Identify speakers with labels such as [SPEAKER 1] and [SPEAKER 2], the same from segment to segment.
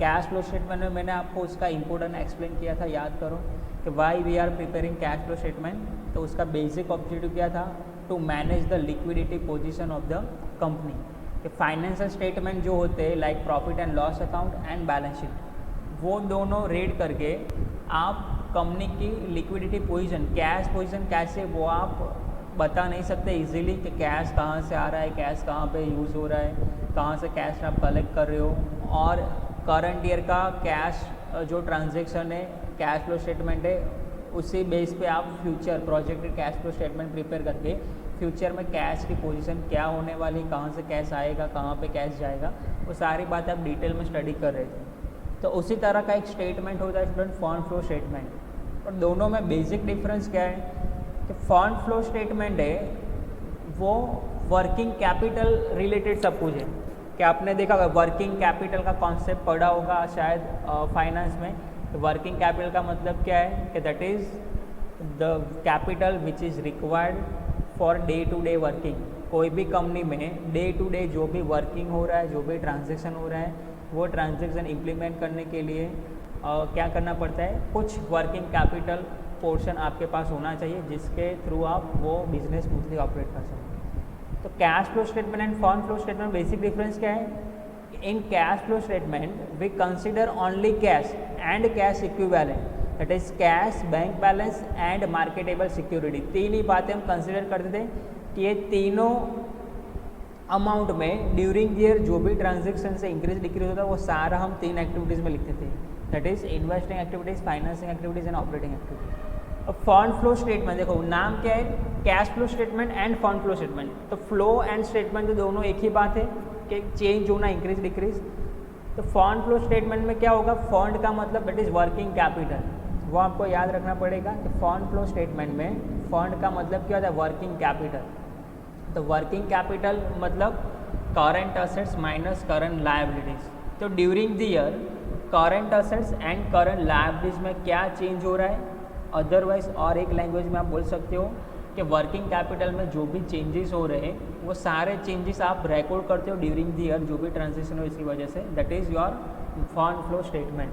[SPEAKER 1] Cash flow statement में मैंने आपको उसका इम्पोर्टेंट एक्सप्लेन किया था, याद करो कि why we are preparing cash flow statement. तो उसका बेसिक ऑब्जेक्टिव क्या था, to manage the liquidity position of the company. कि फाइनेंशियल स्टेटमेंट जो होते हैं like profit and loss account and balance sheet, वो दोनों रीड करके आप कंपनी की लिक्विडिटी पोजीशन, कैश पोजीशन कैसे, वो आप बता नहीं सकते इजीली कि कैश कहाँ से आ रहा है, कैश कहाँ पे यूज़ हो रहा है, कहाँ से कैश आप कलेक्ट कर रहे हो, और करंट ईयर का कैश जो ट्रांजैक्शन है, कैश फ्लो स्टेटमेंट है, उसी बेस पे आप future projected cash flow statement prepare करके फ्यूचर में कैश की पोजीशन क्या होने वाली, कहाँ से कैश आएगा, कहाँ पे कैश जाएगा, वो सारी बात आप डिटेल में स्टडी कर रहे थे। तो उसी तरह का एक स्टेटमेंट होता है स्टूडेंट फंड फ्लो स्टेटमेंट। और दोनों में बेसिक डिफरेंस क्या है कि फंड फ्लो स्टेटमेंट है वो वर्किंग कैपिटल रिलेटेड सब कुछ है। कि आपने देखा होगा वर्किंग कैपिटल का कॉन्सेप्ट पढ़ा होगा शायद फाइनेंस में। वर्किंग कैपिटल का मतलब क्या है कि that is the capital which is required for day to day working. कोई भी कंपनी में डे टू डे जो भी वर्किंग हो रहा है, जो भी ट्रांजेक्शन हो रहा है, वो ट्रांजेक्शन इम्प्लीमेंट करने के लिए क्या करना पड़ता है, कुछ वर्किंग कैपिटल पोर्शन आपके पास होना चाहिए जिसके थ्रू आप वो बिजनेस स्मूथली ऑपरेट कर सकें। तो cash flow statement and fund flow statement basic difference क्या है, in cash flow statement we consider only cash and cash equivalent, that is cash, bank balance and marketable security. तीन ही बातें हम consider करते थे कि ये तीनों अमाउंट में ड्यूरिंग ईयर जो भी ट्रांजेक्शन से इंक्रीज डिक्रीज होता है वो सारा हम तीन एक्टिविटीज़ में लिखते थे, that is investing activities, financing activities and operating activities. अब फंड फ्लो स्टेटमेंट देखो नाम क्या है, cash flow statement and fund flow statement. तो फ्लो एंड स्टेटमेंट तो दोनों एक ही बात है कि चेंज होना, इंक्रीज डिक्रीज। तो फंड फ्लो स्टेटमेंट में क्या होगा, फंड का मतलब दैट इज वर्किंग कैपिटल, वो आपको याद रखना पड़ेगा कि फंड फ्लो स्टेटमेंट में फंड का मतलब क्या होता है, वर्किंग कैपिटल। तो वर्किंग कैपिटल मतलब current assets minus current liabilities. तो during the year current assets and current liabilities में क्या चेंज हो रहा है, अदरवाइज और एक लैंग्वेज में आप बोल सकते हो कि वर्किंग कैपिटल में जो भी चेंजेस हो रहे हैं वो सारे चेंजेस आप रिकॉर्ड करते हो ड्यूरिंग द ईयर, जो भी ट्रांजेक्शन हो इसकी वजह से, that is your fund flow statement.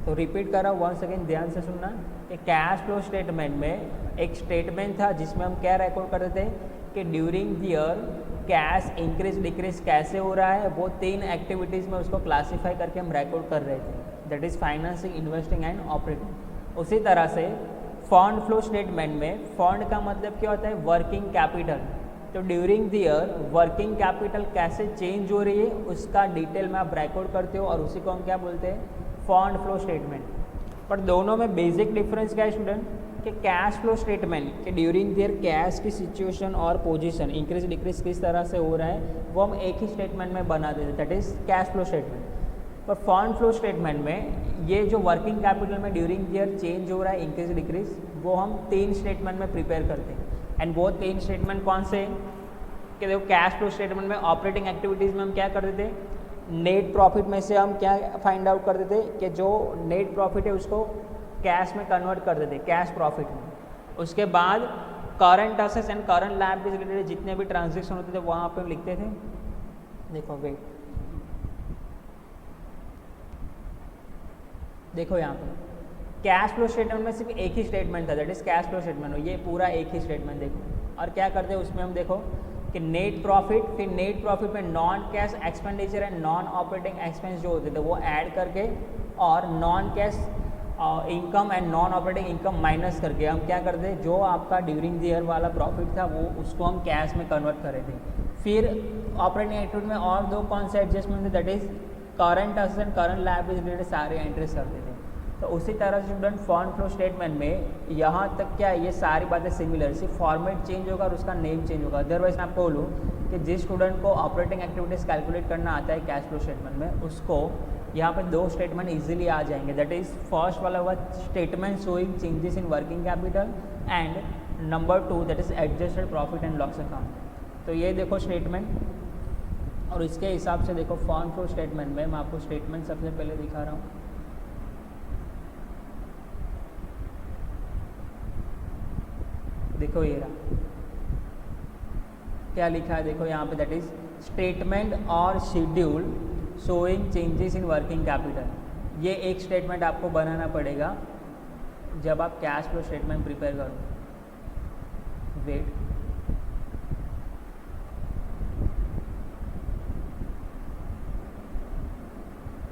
[SPEAKER 1] तो रिपीट कर रहा हूँ वंस अगेन, ध्यान से सुनना कि कैश फ्लो स्टेटमेंट में एक स्टेटमेंट था जिसमें हम क्या रिकॉर्ड करते थे कि during the year cash increase decrease कैसे हो रहा है, वो तीन एक्टिविटीज़ में उसको क्लासीफाई करके हम रिकॉर्ड कर रहे थे, that is financing, investing and operating. उसी तरह से फंड फ्लो स्टेटमेंट में फंड का मतलब क्या होता है, वर्किंग कैपिटल। तो during the year working capital कैसे चेंज हो रही है उसका डिटेल में आप रिकॉर्ड करते हो और उसी को हम क्या बोलते हैं, फंड फ्लो स्टेटमेंट। पर दोनों में बेसिक डिफरेंस क्या है स्टूडेंट, कि कैश फ्लो स्टेटमेंट कि ड्यूरिंग द ईयर कैश की सिचुएशन और पोजीशन इंक्रीज डिक्रीज किस तरह से हो रहा है वो हम एक ही स्टेटमेंट में बना देते, that is cash flow statement. पर फंड फ्लो स्टेटमेंट में ये जो वर्किंग कैपिटल में ड्यूरिंग ईयर चेंज हो रहा है इंक्रीज डिक्रीज, वो हम तीन स्टेटमेंट में प्रिपेयर करते हैं। एंड वो तीन स्टेटमेंट कौन से हैं कि देखो, कैश फ्लो स्टेटमेंट में ऑपरेटिंग एक्टिविटीज़ में हम क्या करते थे, नेट प्रॉफिट में से हम क्या फाइंड आउट करते थे कि जो नेट प्रॉफिट है उसको कैश में कन्वर्ट कर देते, कैश प्रॉफिट में। उसके बाद current assets and current liabilities related जितने भी ट्रांजेक्शन होते थे वहाँ पे हम लिखते थे। देखो वेट, देखो यहाँ पे कैश फ्लो स्टेटमेंट में सिर्फ एक ही स्टेटमेंट था, that is cash flow statement हो, ये पूरा एक ही स्टेटमेंट देखो। और क्या करते हैं उसमें हम देखो कि नेट प्रॉफिट, फिर नेट प्रॉफिट में non cash expenditure and non operating expense जो होते थे वो ऐड करके और non cash income and non operating income minus करके हम क्या करते हैं, जो आपका ड्यूरिंग द ईयर वाला प्रॉफिट था वो उसको हम कैश में कन्वर्ट कर रहे थे। फिर ऑपरेटिंग एक्टिविटी में और दो कौन से एडजस्टमेंट थे, that is current assets and current liabilities related सारे एंट्रीज करते थे। तो उसी तरह से स्टूडेंट फंड फ्लो स्टेटमेंट में यहाँ तक क्या ये सारी बातें सिमिलर, सिर्फ फॉर्मेट चेंज होगा और उसका नेम चेंज होगा। अदरवाइज मैं आपको बोलूँ कि जिस स्टूडेंट को ऑपरेटिंग एक्टिविटीज़ कैलकुलेट करना आता है कैश फ्लो स्टेटमेंट में, उसको यहाँ पे दो स्टेटमेंट इजीली आ जाएंगे, दैट इज़ फर्स्ट वाला हुआ statement showing changes in working capital and number 2 that is adjusted profit and loss account. तो ये देखो स्टेटमेंट और इसके हिसाब से देखो फंड फ्लो स्टेटमेंट में मैं आपको स्टेटमेंट सबसे पहले दिखा रहा हूँ। देखो ये रहा, क्या लिखा है देखो यहाँ पे, दैट इज स्टेटमेंट और schedule showing changes in working capital. ये एक स्टेटमेंट आपको बनाना पड़ेगा जब आप कैश फ्लो स्टेटमेंट प्रिपेयर करो। वेट,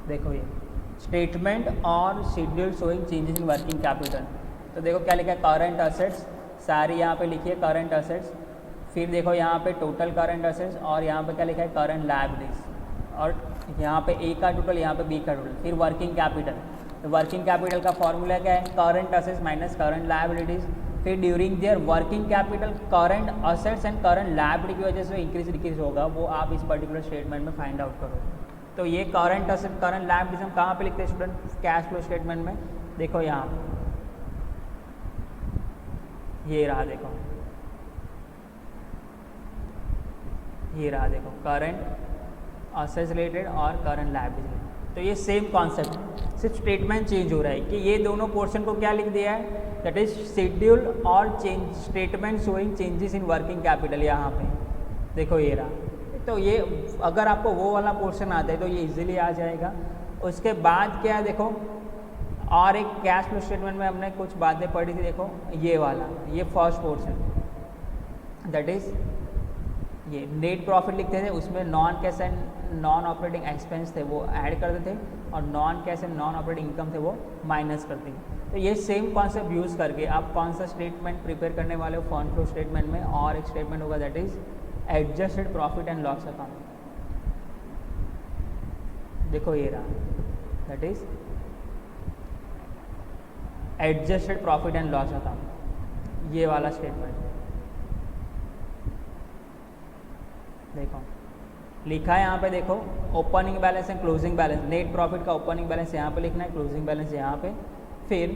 [SPEAKER 1] देखो ये स्टेटमेंट और schedule showing changes in working capital. तो देखो क्या लिखा है, करंट असेट्स सारी यहाँ पे लिखी है करंट असेट्स, फिर देखो यहाँ पे टोटल करंट असेट्स और यहाँ पे क्या लिखा है करंट लायबिलिटीज, और यहाँ पे ए का टोटल, यहाँ पे बी का टोटल, फिर वर्किंग कैपिटल। तो वर्किंग कैपिटल का फॉर्मूला क्या है, current assets minus current liabilities, फिर during their working capital current assets and current liability की वजह से इंक्रीज डिक्रीज होगा, वो आप इस पर्टिकुलर स्टेटमेंट में फाइंड आउट करो। तो ये करंट असेट करंट लायबिलिटीज हम कहाँ पे लिखते हैं स्टूडेंट, कैश फ्लो स्टेटमेंट में। देखो यहाँ ये रहा, देखो ये रहा, देखो करंट असेट्स रिलेटेड और करंट लायबिलिटी। तो ये सेम कॉन्सेप्ट, सिर्फ स्टेटमेंट चेंज हो रहा है कि ये दोनों पोर्शन को क्या लिख दिया है, दैट इज शेड्यूल और change statement showing changes in working capital. यहाँ पे देखो ये रहा। तो ये अगर आपको वो वाला पोर्शन आता है तो ये इजीली आ जाएगा। उसके बाद क्या है, देखो और एक कैश फ्लो स्टेटमेंट में हमने कुछ बातें पढ़ी थी, देखो ये वाला, ये फर्स्ट पोर्शन दैट इज ये नेट प्रॉफिट लिखते थे, उसमें non cash and non operating expense थे वो ऐड करते थे, और non cash and non operating income थे वो माइनस करते थे। तो ये सेम कॉन्सेप्ट यूज़ करके आप कौन सा स्टेटमेंट प्रिपेयर करने वाले हो फंड फ्लो स्टेटमेंट में, और एक स्टेटमेंट होगा that is adjusted profit and loss account. देखो ये रहा, that is adjusted profit and loss account, ये वाला स्टेटमेंट। देखो लिखा है यहाँ पे, देखो opening balance and closing balance, net profit का ओपनिंग बैलेंस यहाँ पे लिखना है, क्लोजिंग बैलेंस यहाँ पे। फिर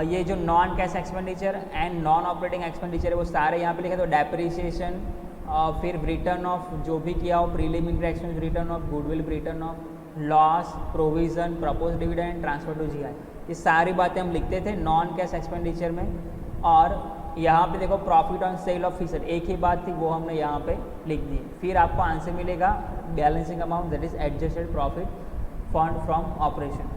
[SPEAKER 1] ये जो non cash expenditure and non operating expenditure है वो सारे यहाँ पे लिखे। तो डेप्रिसिएशन, फिर रिटर्न ऑफ जो भी किया हो, preliminary expense, return of goodwill, return of loss, provision, propose dividend, transfer to GI, ये सारी बातें हम लिखते थे नॉन कैश एक्सपेंडिचर में। और यहाँ पे देखो profit on sale of fixed, एक ही बात थी वो हमने यहाँ पे लिख दी। फिर आपको आंसर मिलेगा balancing amount that is adjusted profit fund from operation.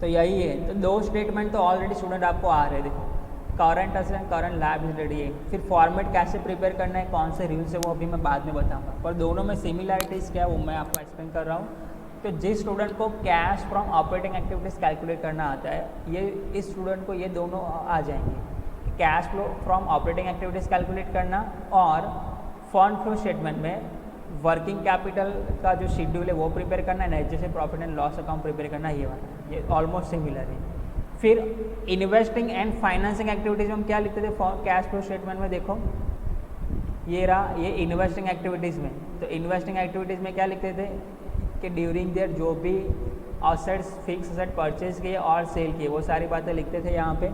[SPEAKER 1] तो यही है। तो दो स्टेटमेंट तो ऑलरेडी स्टूडेंट आपको आ रहे हैं, देखो current asset and current liability है। फिर फॉर्मेट कैसे प्रिपेयर करना है, कौन से रूल से, वो अभी मैं बाद में बताऊंगा, पर दोनों में सिमिलैरिटीज़ क्या है वो मैं आपको एक्सप्लेन कर रहा हूँ। तो जिस स्टूडेंट को cash from operating activities calculate करना आता है, ये इस स्टूडेंट को ये दोनों आ जाएंगे, cash flow from operating activities calculate करना और फंड फ्लो स्टेटमेंट में वर्किंग कैपिटल का जो शेड्यूल है वो प्रिपेयर करना है, जैसे profit and loss account prepare करना, ये वाला, ये ऑलमोस्ट सिमिलर है। फिर इन्वेस्टिंग एंड फाइनेंसिंग एक्टिविटीज़ में हम क्या लिखते थे कैश फ्लो स्टेटमेंट में, देखो ये रहा, ये इन्वेस्टिंग एक्टिविटीज़ में। तो इन्वेस्टिंग एक्टिविटीज़ में क्या लिखते थे कि ड्यूरिंग देयर जो भी असेट्स, फिक्स असेट परचेज किए और सेल किए, वो सारी बातें लिखते थे यहाँ पे।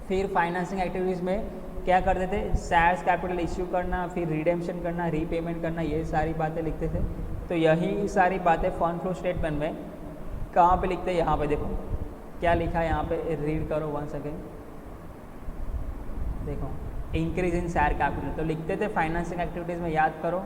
[SPEAKER 1] फिर फाइनेंसिंग एक्टिविटीज़ में क्या करते थे, शेयर्स कैपिटल इश्यू करना, फिर रिडेम्पशन करना, रीपेमेंट करना, ये सारी बातें लिखते थे। तो यही सारी बातें फंड फ्लो स्टेटमेंट में कहाँ पे लिखते हैं, यहाँ पे देखो क्या लिखा है, यहाँ पे रीड करो वंस अगेन। देखो इंक्रीज इन शेयर कैपिटल, तो लिखते थे फाइनेंसिंग एक्टिविटीज़ में, याद करो।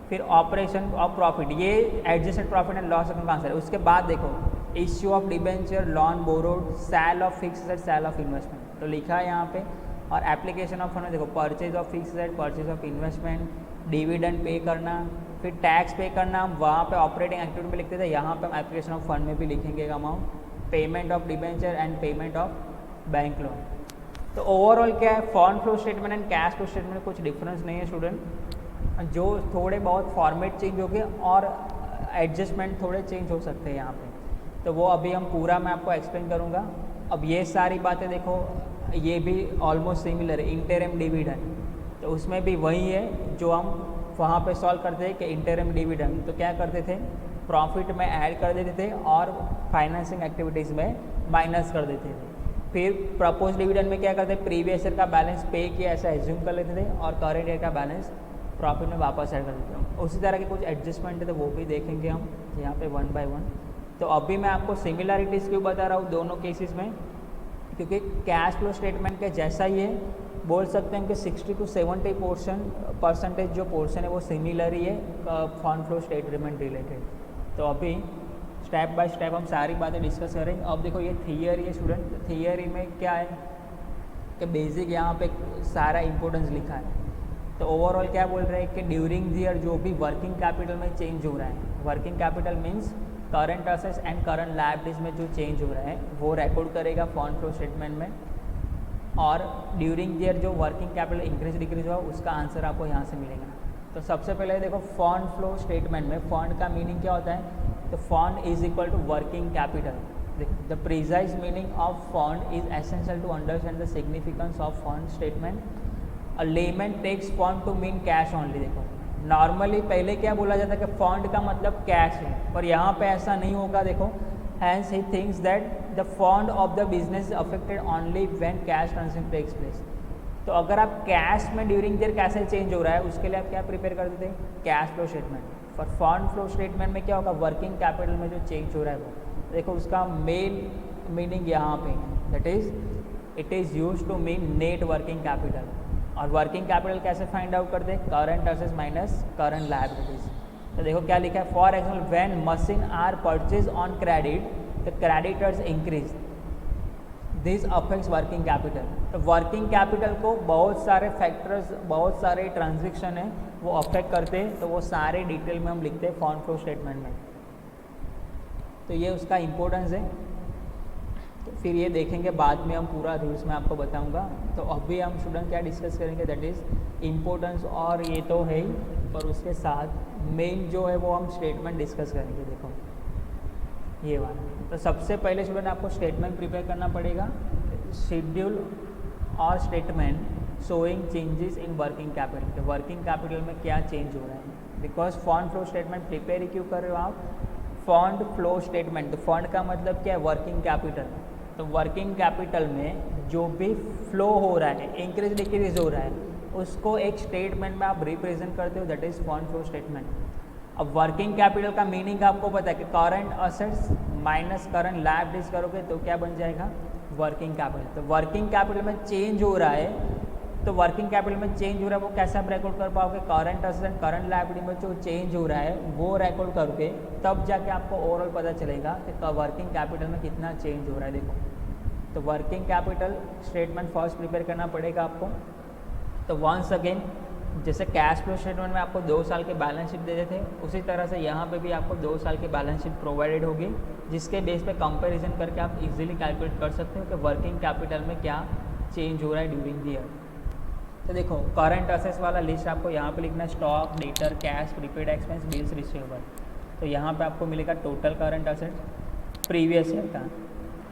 [SPEAKER 1] फिर ऑपरेशन ऑफ प्रॉफिट, ये adjusted profit and loss account का आंसर है। उसके बाद देखो issue of debenture, loan borrowed, sale of fix asset, sale of investment, तो लिखा है यहाँ पे। और एप्लीकेशन ऑफ फंड, देखो purchase of fix asset, purchase of investment, dividend pay करना, फिर टैक्स पे करना, वहाँ पे ऑपरेटिंग एक्टिविटी में लिखते थे, यहाँ पे हम एप्लीकेशन ऑफ फंड में भी लिखेंगे amount, payment of debenture and payment of bank loan. तो ओवरऑल क्या है, fund flow statement and cash flow statement में कुछ डिफरेंस नहीं है स्टूडेंट, जो थोड़े बहुत फॉर्मेट चेंज हो गए और एडजस्टमेंट थोड़े चेंज हो सकते हैं यहाँ पे, तो वो अभी हम पूरा मैं आपको एक्सप्लेन करूँगा। अब ये सारी बातें देखो, ये भी ऑलमोस्ट सिमिलर है, इंटरिम डिविडेंड, तो उसमें भी वही है जो हम वहाँ पे सॉल्व करते हैं कि इंटरिम डिविडेंड, तो क्या करते थे, प्रॉफिट में ऐड कर देते थे और फाइनेंसिंग एक्टिविटीज़ में माइनस कर देते थे। फिर प्रपोज डिविडेंड में क्या करते हैं, प्रीवियस ईयर का बैलेंस पे किया ऐसा एज्यूम कर लेते थे और करेंट ईयर का बैलेंस प्रॉफिट में वापस ऐड कर देते हैं। उसी तरह के कुछ एडजस्टमेंट है तो वो भी देखेंगे हम यहाँ पे वन बाय वन। तो अभी मैं आपको सिमिलैरिटीज़ क्यों बता रहा हूँ दोनों केसेस में, क्योंकि कैश फ्लो स्टेटमेंट के जैसा ही है, बोल सकते हैं कि 60 to 70% जो पोर्शन है वो सिमिलर ही है फंड फ्लो स्टेटमेंट रिलेटेड। तो अभी स्टेप बाय स्टेप हम सारी बातें डिस्कस करेंगे। अब देखो ये थियरी है स्टूडेंट, थियरी में क्या है कि बेसिक यहाँ पे सारा इंपॉर्टेंस लिखा है। तो ओवरऑल क्या बोल रहे हैं कि ड्यूरिंग द ईयर जो भी वर्किंग कैपिटल में चेंज हो रहा है, working capital means current assets and current liabilities में जो चेंज हो रहा है वो रिकॉर्ड करेगा फंड फ्लो स्टेटमेंट में। और ड्यूरिंग द ईयर जो वर्किंग कैपिटल इंक्रीज डिक्रीज हुआ उसका आंसर आपको यहाँ से मिलेगा। तो सबसे पहले देखो फंड फ्लो स्टेटमेंट में फंड का मीनिंग क्या होता है, तो fund is equal to working capital. The precise meaning of fund is essential to understand the significance of fund statement. A layman takes fund to mean cash only. देखो normally पहले क्या बोला जाता है कि फंड का मतलब कैश है, पर यहाँ पे ऐसा नहीं होगा। देखो hence he thinks that the fund of the business affected only when cash transaction takes place. तो अगर आप कैश में ड्यूरिंग देयर कैसे चेंज हो रहा है उसके लिए आप क्या प्रिपेयर कर देते हैं, कैश फ्लो स्टेटमेंट। पर फंड फ्लो स्टेटमेंट में क्या होगा, वर्किंग कैपिटल में जो चेंज हो रहा है वो देखो उसका मेन मीनिंग यहाँ पे है, that is it is use to mean net working capital. और वर्किंग कैपिटल कैसे फाइंड आउट करते हैं, current assets minus current liabilities. तो देखो क्या लिखा है, for example when machine are purchase on credit the creditors increase, this affects working capital. तो वर्किंग कैपिटल को बहुत सारे फैक्टर्स, बहुत सारे ट्रांजेक्शन है वो अफेक्ट करते हैं, तो वो सारे डिटेल में हम लिखते हैं फंड फ्लो स्टेटमेंट में। तो ये उसका इम्पोर्टेंस है। तो फिर ये देखेंगे बाद में हम पूरा रूल्स में आपको बताऊंगा। तो अभी हम स्टूडेंट क्या डिस्कस करेंगे, दैट इज़ इम्पोर्टेंस। और ये तो है ही, पर उसके साथ मेन जो है वो हम स्टेटमेंट डिस्कस करेंगे। देखो ये वाला, तो सबसे पहले स्टूडेंट आपको स्टेटमेंट प्रिपेयर करना पड़ेगा, शेड्यूल और statement showing changes in working capital. तो वर्किंग कैपिटल में क्या चेंज हो रहा है, because fund flow statement prepare क्यों कर रहे हो आप, फंड फ्लो स्टेटमेंट। तो फंड का मतलब क्या है, वर्किंग कैपिटल। तो वर्किंग कैपिटल में जो भी फ्लो हो रहा है, इंक्रीज डिक्रीज हो रहा है, उसको एक स्टेटमेंट में आप रिप्रेजेंट करते हो, that is fund flow statement. अब वर्किंग कैपिटल का मीनिंग आपको पता है कि current assets minus current liabilities करोगे तो क्या बन जाएगा, वर्किंग कैपिटल। तो वर्किंग कैपिटल में चेंज हो रहा है, तो वर्किंग कैपिटल में चेंज हो रहा है वो कैसे आप रिकॉर्ड कर पाओगे, current assets and current liability में जो चेंज हो रहा है वो रिकॉर्ड करके तब जाके आपको ओवरऑल पता चलेगा कि वर्किंग कैपिटल में कितना चेंज हो रहा है। देखो तो working capital statement first prepare करना पड़ेगा आपको। तो वंस अगेन जैसे कैश फ्लो स्टेटमेंट में आपको 2 साल के बैलेंस शीट देते थे, उसी तरह से यहाँ पे भी आपको 2 साल की बैलेंस शीट प्रोवाइडेड होगी, जिसके बेस पे कंपैरिजन करके आप इजीली कैलकुलेट कर सकते हो कि वर्किंग कैपिटल में क्या चेंज हो रहा है ड्यूरिंग द ईयर। तो देखो करंट असेट्स वाला लिस्ट आपको यहाँ पे लिखना है, stock, debtor, cash, prepaid expense, bills, receivable. तो यहाँ पे आपको मिलेगा total current assets previous year का,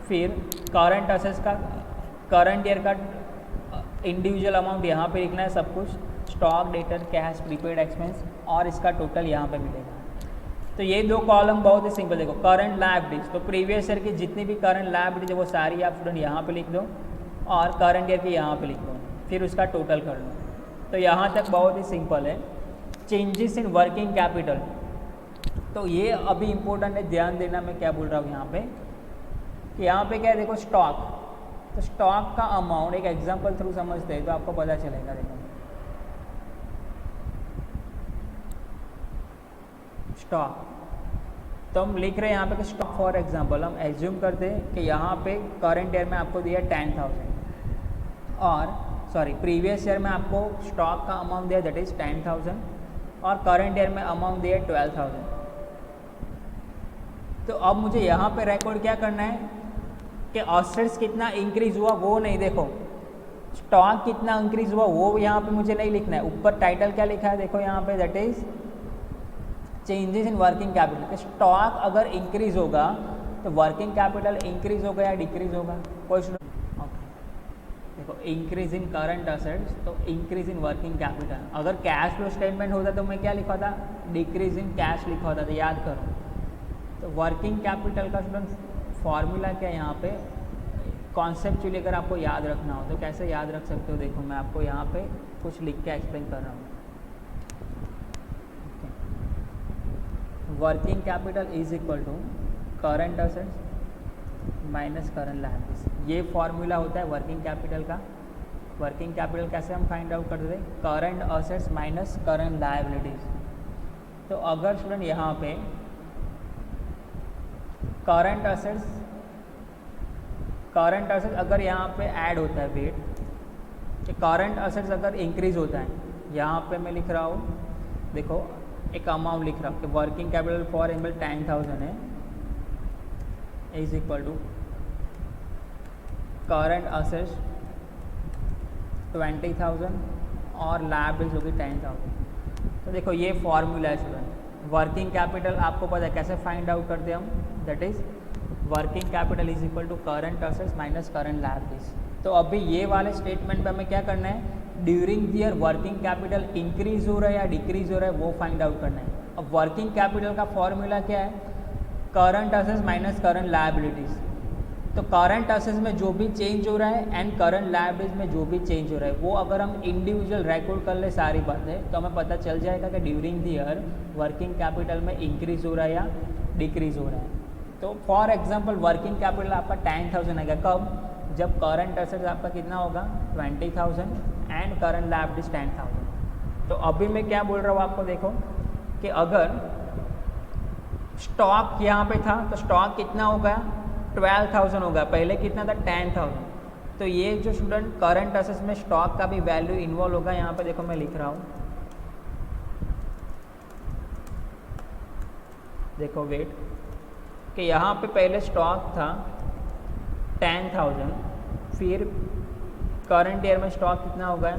[SPEAKER 1] फिर करंट असेट्स का करंट ईयर का इंडिविजुअल अमाउंट यहाँ पे लिखना है सब कुछ, stock, debtor, cash, prepaid expense, और इसका टोटल यहाँ पे मिलेगा। तो ये 2 कॉलम बहुत ही सिंपल। देखो करंट लायबिलिटीज, तो प्रीवियस ईयर की जितनी भी करंट लायबिलिटीज है वो सारी आप स्टूडेंट यहाँ पे लिख दो, और करंट ईयर की यहाँ पे लिख दो, फिर उसका टोटल कर लो। तो यहाँ तक बहुत ही सिंपल है। चेंजेस इन वर्किंग कैपिटल, तो ये अभी इम्पोर्टेंट है, ध्यान देना मैं क्या बोल रहा हूँ यहाँ पे, कि यहाँ पे क्या है, देखो स्टॉक। तो स्टॉक का अमाउंट एक एग्जांपल थ्रू समझते हैं तो आपको पता चलेगा। देखो स्टॉक, तो हम लिख रहे हैं यहाँ पे कि स्टॉक, फॉर एग्जांपल हम एज्यूम करते हैं कि यहाँ पे करंट ईयर में आपको दिया 10,000 और प्रीवियस ईयर में आपको स्टॉक का अमाउंट दिया दैट इज 10,000 और करंट ईयर में अमाउंट दिया 12,000। तो अब मुझे यहाँ पे रिकॉर्ड क्या करना है कि असेट्स कितना इंक्रीज हुआ वो नहीं, देखो स्टॉक कितना इंक्रीज हुआ वो यहाँ पे मुझे नहीं लिखना है। ऊपर टाइटल क्या लिखा है, देखो यहाँ पे that is changes in working capital. Stock अगर इंक्रीज होगा तो वर्किंग कैपिटल इंक्रीज होगा या डिक्रीज होगा, कोई देखो इंक्रीज इन करंट असेट्स तो इंक्रीज इन वर्किंग कैपिटल। अगर कैश फ्लो स्टेटमेंट होता तो मैं क्या लिखा था, डिक्रीज इन कैश लिखा होता, तो याद करो। तो वर्किंग कैपिटल का स्टूडेंट फॉर्मूला क्या है, यहाँ पे कॉन्सेप्चुअली अगर आपको याद रखना हो तो कैसे याद रख सकते हो, देखो मैं आपको यहाँ पे कुछ लिख के एक्सप्लेन कर रहा हूँ। Working capital is equal to current assets minus current liabilities, ये फॉर्मूला होता है वर्किंग कैपिटल का। वर्किंग कैपिटल कैसे हम फाइंड आउट करते थे, current assets minus current liabilities. तो अगर स्टूडेंट यहाँ पे करंट असेट्स अगर यहाँ पे ऐड होता है वेट, कि करंट असेट्स अगर इंक्रीज होता है, यहाँ पे मैं लिख रहा हूँ, देखो एक अमाउंट लिख रहा हूँ कि वर्किंग कैपिटल फॉर एग्जाम्पल 10,000 है, is equal to current assets 20,000 और लायबिलिटीज होगी 10,000। तो देखो ये फॉर्मूला है स्टूडेंट, वर्किंग कैपिटल आपको पता है कैसे फाइंड आउट करते हैं हम, that is working capital is equal to current assets minus current liabilities. तो अभी ये वाले स्टेटमेंट पे हमें क्या करना है, during the year working capital increase हो रहा है या डिक्रीज हो रहा है वो फाइंड आउट करना है। अब वर्किंग कैपिटल का फॉर्मूला क्या है, current assets minus current liabilities. तो करंट असेट्स में जो भी चेंज हो रहा है एंड करंट लायबिलिटीज में जो भी चेंज हो रहा है वो अगर हम इंडिविजुअल रिकॉर्ड कर ले सारी बातें तो हमें पता चल जाएगा कि during the year working capital में इंक्रीज हो रहा है या डिक्रीज हो रहा है। तो फॉर एग्जांपल वर्किंग कैपिटल आपका 10,000 आएगा, कब, जब करंट असेट्स आपका कितना होगा 20,000 एंड करंट लायबिलिटीज 10,000। तो अभी मैं क्या बोल रहा हूँ आपको, देखो कि अगर स्टॉक यहाँ पे था तो स्टॉक कितना हो गया 12,000 हो गया, पहले कितना था 10,000। तो ये जो स्टूडेंट करंट असेट्स में स्टॉक का भी वैल्यू इन्वॉल्व होगा, यहाँ पे देखो मैं लिख रहा हूँ, देखो वेट, कि यहाँ पे पहले स्टॉक था 10,000, फिर करंट ईयर में स्टॉक कितना हो गया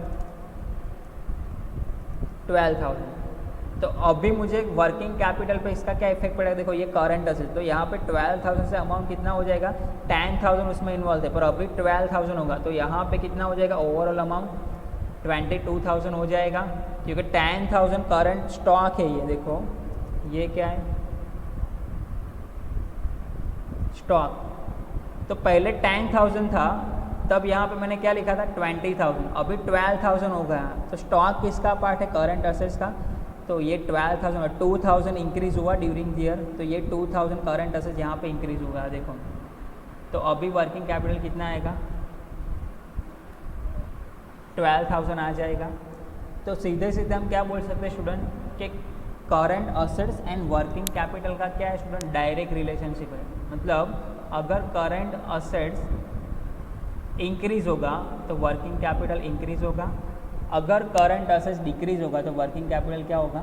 [SPEAKER 1] 12,000। तो अभी मुझे वर्किंग कैपिटल पे इसका क्या इफेक्ट पड़ेगा, देखो ये करंट असेट, तो यहाँ पे 12,000 से अमाउंट कितना हो जाएगा 10,000 उसमें इन्वॉल्व है, पर अभी 12,000 होगा तो यहाँ पे कितना हो जाएगा ओवरऑल अमाउंट 22,000 हो जाएगा, क्योंकि 10,000 करंट स्टॉक है। ये देखो ये क्या है स्टॉक, तो पहले 10,000 था तब यहाँ पे मैंने क्या लिखा था 20,000, अभी 12,000 हो गया। तो स्टॉक किसका पार्ट है, करंट असेट्स का। तो ये 12,000 और 2,000 इंक्रीज हुआ ड्यूरिंग द ईयर, तो ये 2,000 करंट असेट्स यहाँ पे इंक्रीज हुआ, देखो। तो अभी वर्किंग कैपिटल कितना आएगा 12,000 आ जाएगा। तो सीधे सीधे हम क्या बोल सकते हैं स्टूडेंट कि current assets and working capital का क्या है स्टूडेंट, डायरेक्ट रिलेशनशिप है। मतलब अगर करंट असेट्स इंक्रीज होगा तो वर्किंग कैपिटल इंक्रीज होगा, अगर करंट असेट्स डिक्रीज होगा तो वर्किंग कैपिटल क्या होगा,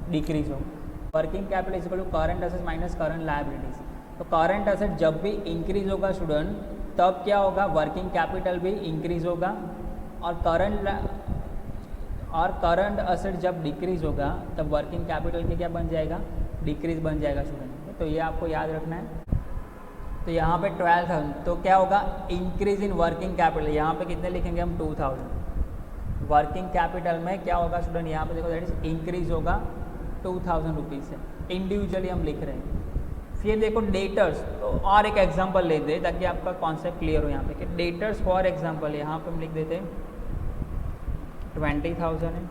[SPEAKER 1] डिक्रीज होगा। Working capital is equal to current assets minus current liabilities. तो करंट असेट जब भी इंक्रीज होगा स्टूडेंट तब क्या होगा, वर्किंग कैपिटल भी इंक्रीज होगा, और करंट असेट जब डिक्रीज होगा तब वर्किंग कैपिटल के क्या बन जाएगा, डिक्रीज बन जाएगा स्टूडेंट। तो ये आपको याद रखना है। तो यहाँ पे 12,000 तो क्या होगा इंक्रीज इन वर्किंग कैपिटल, यहाँ पे कितने लिखेंगे हम 2,000। वर्किंग कैपिटल में क्या होगा स्टूडेंट, यहाँ पे देखो दैट इज इंक्रीज होगा 2,000 रुपीज़ से, इंडिविजुअली हम लिख रहे हैं। फिर देखो डेटर्स, तो और एक एग्जांपल ले दे ताकि आपका कॉन्सेप्ट क्लियर हो यहाँ पे कि डेटर्स फॉर एग्जांपल यहाँ पे हम लिख देते हैं 20,000 है,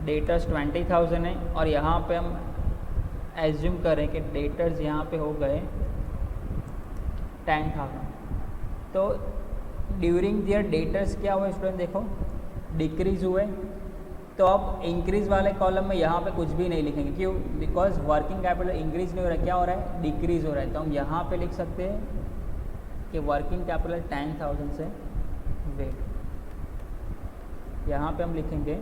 [SPEAKER 1] डेटर्स 20,000 है, और यहाँ पे हम एज्यूम करें कि डेटर्स यहाँ पे हो गए 10,000। तो ड्यूरिंग दियर डेटर्स क्या हुआ स्टूडेंट, देखो डिक्रीज हुए। तो अब इंक्रीज वाले कॉलम में यहाँ पे कुछ भी नहीं लिखेंगे, क्यों, बिकॉज वर्किंग कैपिटल इंक्रीज नहीं हो रहा है, क्या हो रहा है, डिक्रीज हो रहा है। तो हम यहाँ पे लिख सकते हैं कि वर्किंग कैपिटल 10,000 से वेट, यहाँ पे हम लिखेंगे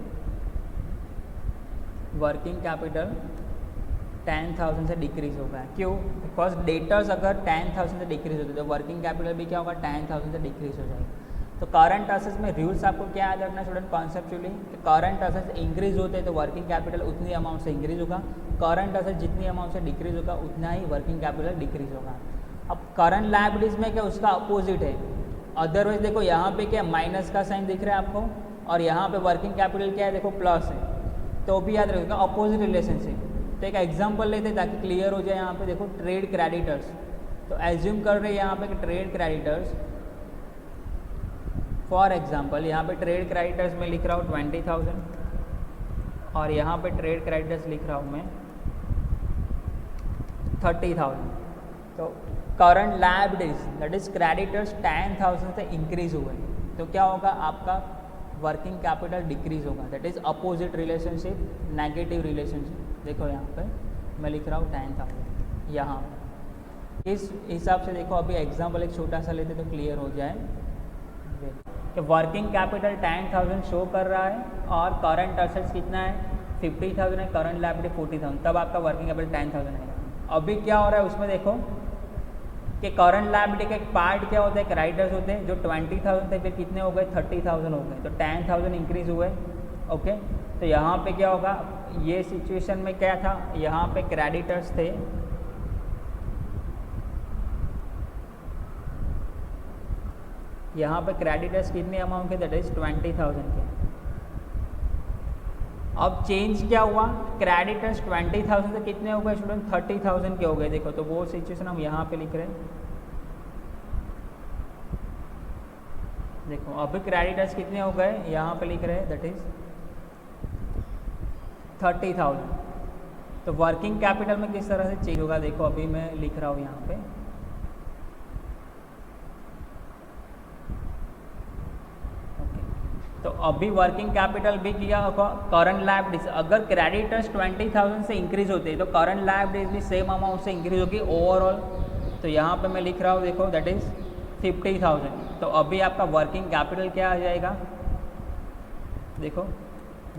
[SPEAKER 1] वर्किंग कैपिटल 10,000 से डिक्रीज होगा, क्यों, बिकॉज डेटर्स अगर 10,000 से डिक्रीज होते तो वर्किंग कैपिटल भी क्या होगा 10,000 से डिक्रीज हो जाएगा। तो करंट असेट्स में रूल्स आपको क्या याद रखना student conceptually, current assets increase होते हैं तो वर्किंग कैपिटल उतनी अमाउंट से इंक्रीज होगा, करंट असेट्स जितनी अमाउंट से डिक्रीज होगा उतना ही वर्किंग कैपिटल डिक्रीज होगा। अब करंट लायबिलिटीज में क्या उसका अपोजिट है, अदरवाइज देखो यहाँ पे क्या माइनस का साइन दिख रहा है आपको, और यहाँ पे वर्किंग कैपिटल क्या है देखो प्लस है, तो भी याद रखिएगा अपोजिट रिलेशनशिप। तो एक एग्जांपल लेते हैं ताकि क्लियर हो जाए। यहाँ पे देखो ट्रेड क्रेडिटर्स, तो एज्यूम कर रहे हैं यहाँ पे कि ट्रेड क्रेडिटर्स फॉर एग्जांपल यहाँ पे ट्रेड क्रेडिटर्स में लिख रहा हूँ 20,000, और यहाँ पे ट्रेड क्रेडिटर्स लिख रहा हूँ मैं 30,000। तो current liabilities that is creditors 10,000 से इंक्रीज हुए, तो क्या होगा आपका वर्किंग कैपिटल डिक्रीज होगा, that is opposite relationship, negative relationship. देखो यहाँ पे मैं लिख रहा हूँ 10,000 यहाँ इस हिसाब से। देखो अभी एग्जाम्पल एक छोटा सा लेते तो क्लियर हो जाए कि वर्किंग कैपिटल 10,000 शो कर रहा है और करंट असेट्स कितना है 50,000 है, करंट लायबिलिटी 40,000, तब आपका वर्किंग कैपिटल 10,000 है। अभी क्या हो रहा है उसमें देखो कि करंट लायबिलिटी का एक पार्ट क्या होता है, क्रेडिटर्स होते हैं जो 20,000 थे, फिर कितने हो गए 30,000 हो गए, तो 10,000 इंक्रीज हुए। ओके, तो यहाँ पे क्या होगा, ये सिचुएशन में क्या था, यहाँ पे क्रेडिटर्स थे, यहाँ पे क्रेडिटर्स कितने अमाउंट के, दैट इज 20,000 के। अब चेंज क्या हुआ, क्रेडिटर्स 20,000 से कितने हो गए स्टूडेंट 30,000 के हो गए। देखो तो वो सिचुएशन हम यहाँ पे लिख रहे हैं। देखो अभी क्रेडिटर्स कितने हो गए, यहाँ पे लिख रहे हैं दैट इज 30,000। तो वर्किंग कैपिटल में किस तरह से चेंज होगा, देखो अभी मैं लिख रहा हूँ यहाँ पे। तो अभी वर्किंग कैपिटल भी किया होगा, करंट लायबिलिटीज अगर क्रेडिटर्स 20,000 से इंक्रीज होते हैं तो करंट लायबिलिटीज भी सेम अमाउंट से इंक्रीज होगी ओवरऑल। तो यहाँ पे मैं लिख रहा हूँ देखो दैट इज 50,000। तो अभी आपका वर्किंग कैपिटल क्या आ जाएगा, देखो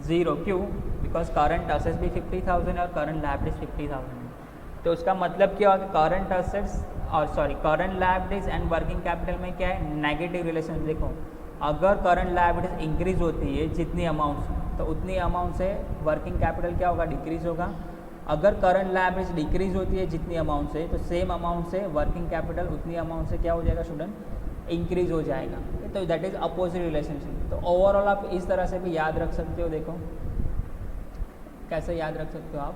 [SPEAKER 1] 0, क्यों, बिकॉज करंट असेट्स भी 50,000 और करंट लायबिलिटीज 50,000 है। तो उसका मतलब क्या होगा, करंट असेट्स और current liabilities and working capital में क्या है, नेगेटिव रिलेशन। देखो अगर करंट लायबिलिटीज इंक्रीज होती है जितनी अमाउंट से, तो उतनी अमाउंट से वर्किंग कैपिटल क्या होगा, डिक्रीज होगा। अगर करंट लायबिलिटीज डिक्रीज होती है जितनी अमाउंट से, तो सेम अमाउंट से वर्किंग कैपिटल उतनी अमाउंट से क्या हो जाएगा स्टूडेंट, इंक्रीज हो जाएगा। तो दैट इज अपोजिट रिलेशनशिप। तो ओवरऑल आप इस तरह से भी याद रख सकते हो। देखो कैसे याद रख सकते हो आप,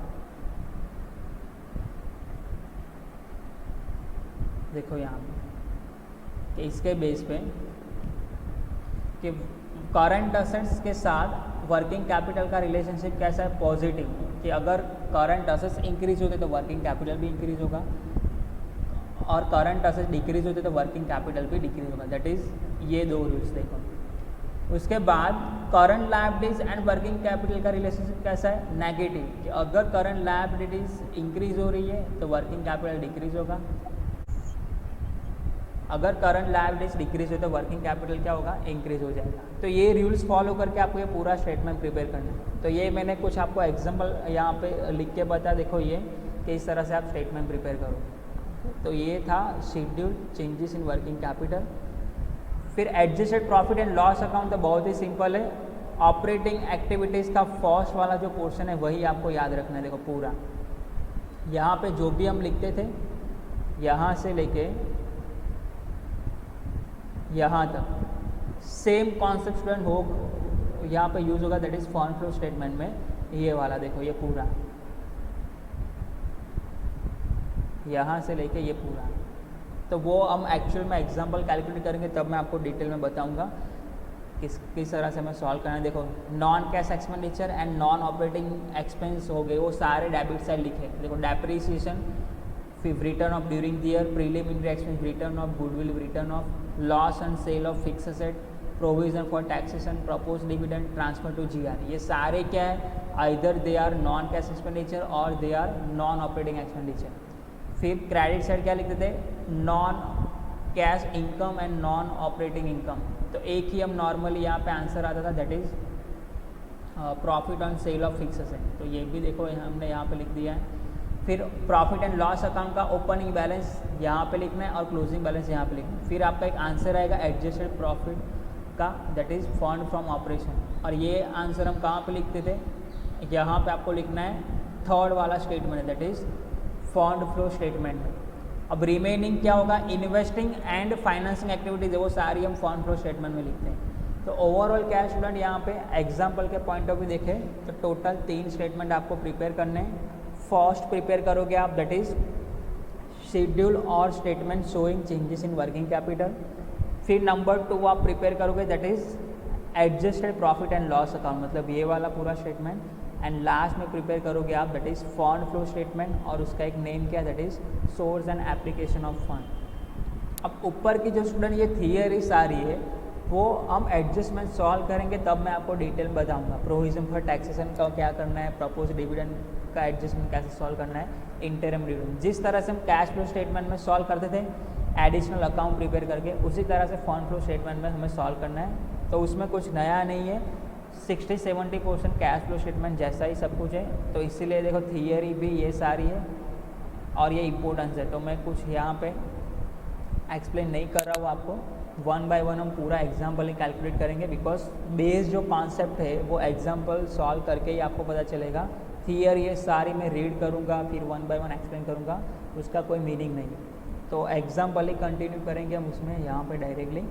[SPEAKER 1] देखो यहाँ पे कि इसके बेस पे कि करंट असेट्स के साथ वर्किंग कैपिटल का रिलेशनशिप कैसा है, पॉजिटिव, कि अगर करंट असेट्स इंक्रीज होते तो वर्किंग कैपिटल भी इंक्रीज होगा और करंट असेट्स डिक्रीज होते तो वर्किंग कैपिटल भी डिक्रीज होगा। दैट इज ये दो रूल्स। देखो उसके बाद current liabilities and working capital का रिलेशनशिप कैसा है, नेगेटिव, कि अगर करंट लायबिलिटीज इंक्रीज हो रही है तो वर्किंग कैपिटल डिक्रीज होगा, अगर करंट लायबिलिटीज डिक्रीज हो तो वर्किंग कैपिटल क्या होगा, इंक्रीज हो जाएगा। तो ये रूल्स फॉलो करके आपको ये पूरा स्टेटमेंट प्रिपेयर करना है। तो ये मैंने कुछ आपको एग्जांपल यहाँ पे लिख के बता, देखो ये कि इस तरह से आप स्टेटमेंट प्रिपेयर करो। तो ये था schedule changes in working capital. फिर adjusted profit and loss account तो बहुत ही सिंपल है। ऑपरेटिंग एक्टिविटीज़ का फर्स्ट वाला जो पोर्शन है वही आपको याद रखना है। देखो पूरा यहाँ पे जो भी हम लिखते थे यहाँ से लेके यहाँ तक सेम कॉन्सेप्ट स्टूडेंट हो यहाँ पे यूज़ होगा, that is fund flow statement में ये वाला। देखो ये पूरा यहाँ से लेके ये पूरा, तो वो हम एक्चुअल में एग्जांपल कैलकुलेट करेंगे तब मैं आपको डिटेल में बताऊंगा किस तरह से मैं सॉल्व करना है। देखो non cash expenditure and non operating expense हो गए, वो सारे डेबिट साइड लिखे। देखो डेप्रिसिएशन, फिर written off during the year, preliminary expense, return of goodwill, return of loss and sale of fix asset, provision for taxation, propose dividend, transfer to GR, ये सारे क्या है, either they are non cash expenditure और they are non operating expenditure. फिर credit side क्या लिखते थे, non cash income and non operating income. तो एक ही हम नॉर्मली यहाँ पे आंसर आता था, that is profit on sale of fix asset. तो ये भी देखो हमने यहाँ पे लिख दिया है। फिर प्रॉफिट एंड लॉस अकाउंट का ओपनिंग बैलेंस यहाँ पे लिखना है और क्लोजिंग बैलेंस यहाँ पे लिखना है। फिर आपका एक आंसर आएगा एडजस्टेड प्रॉफिट का, that is fund from operation. और ये आंसर हम कहाँ पे लिखते थे, यहाँ पे आपको लिखना है थर्ड वाला statement, that is fund flow statement में। अब रिमेनिंग क्या होगा, इन्वेस्टिंग एंड फाइनेंसिंग एक्टिविटीज है, वो सारी हम फंड फ्लो स्टेटमेंट में लिखते हैं। तो ओवरऑल क्या है स्टूडेंट, यहाँ पे एग्जाम्पल के पॉइंट ऑफ व्यू देखें तो टोटल 3 स्टेटमेंट आपको प्रिपेयर करने हैं। फर्स्ट प्रिपेयर करोगे आप, दैट इज शेड्यूल और statement showing changes in working capital. फिर नंबर 2 आप प्रिपेयर करोगे, that is adjusted profit and loss account, मतलब ये वाला पूरा स्टेटमेंट। एंड लास्ट में प्रिपेयर करोगे आप, that is fund flow statement, और उसका एक नेम क्या है, that is source and application of fund. अब ऊपर की जो स्टूडेंट ये थियरी सारी है, वो हम एडजस्टमेंट सॉल्व करेंगे तब मैं आपको डिटेल में बताऊंगा। प्रोविजन फॉर टैक्सेशन का क्या करना है, प्रपोज डिविडेंड का एडजस्टमेंट कैसे सॉल्व करना है, इंटरम डिविडेंड। जिस तरह से हम कैश फ्लो स्टेटमेंट में सॉल्व करते थे एडिशनल अकाउंट प्रिपेयर करके, उसी तरह से फंड फ्लो स्टेटमेंट में हमें सॉल्व करना है। तो उसमें कुछ नया नहीं है, 60-70% कैश फ्लो स्टेटमेंट जैसा ही सब कुछ है। तो इसीलिए देखो थियरी भी ये सारी है और ये इम्पोर्टेंस है। तो मैं कुछ यहाँ पे एक्सप्लेन नहीं कर रहा हूँ आपको, 1 बाय 1 हम पूरा एग्जाम्पल ही कैलकुलेट करेंगे, बिकॉज बेस जो कॉन्सेप्ट है वो एग्जाम्पल सॉल्व करके ही आपको पता चलेगा। थियरी ये सारी मैं रीड करूँगा फिर 1 बाय 1 एक्सप्लेन करूँगा, उसका कोई मीनिंग नहीं। तो एग्जाम्पल ही कंटिन्यू करेंगे हम उसमें यहाँ पे डायरेक्टली।